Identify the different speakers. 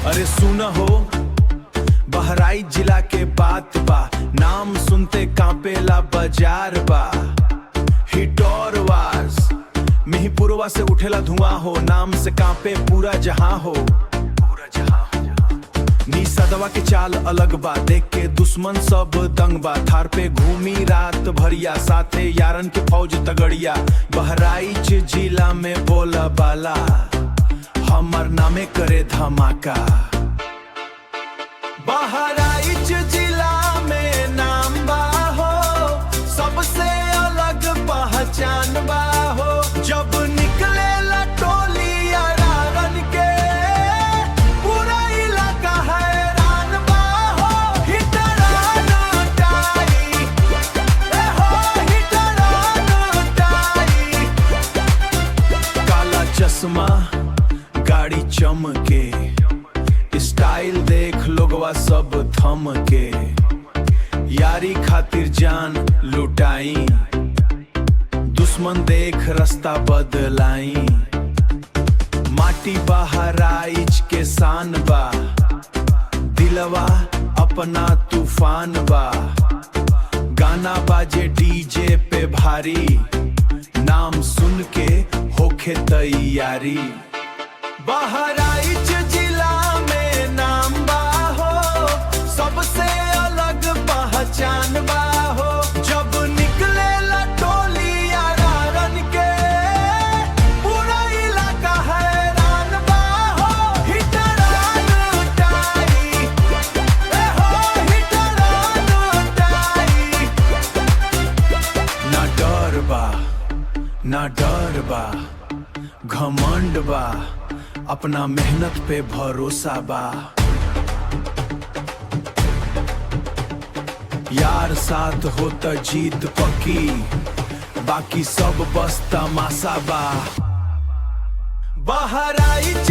Speaker 1: अरे सुना हो, बहराइच जिला के बात बा, नाम सुनते कांपेला बाजार बा। हिटोर वास मिहीपुरवा से उठेला धुआं हो, नाम से कांपे पूरा जहां हो। नी सदवा के चाल अलग बा, देख के दुश्मन सब दंग बा। थार पे घूमी रात भरिया, साथे यारन के फौज तगड़िया। बहराइच जिला में बोला बाला, हमर नामे करे धमाका। बहराइच जिला में नाम बा हो, सबसे अलग पहचान बा हो। जब निकले टोली यारन के, पूरा इलाका हैरान बा हो। हिटरान टाई, हो हिटरान टाई। काला चश्मा गाड़ी चमके, स्टाइल देख लोगवा सब थम के। यारी खातिर जान लुटाई, दुश्मन देख रास्ता बदलाई। माटी बहराइच के शान बा, दिलवा अपना तूफान बा। गाना बाजे डीजे पे भारी, नाम सुन के होखे तैयारी। बहराइच जिला में नाम बा हो, सबसे अलग पहचान बा हो। जब निकले टोली यारन के, पूरा इलाका हैरान बा हो। हिटरान टाई, हो हिटरान टाई। ना डर बा ना डर बा, घमंड बा, अपना मेहनत पे भरोसा बा। यार साथ हो त जीत पक्की, बाकी सब बस तमाशा बा। बहराइच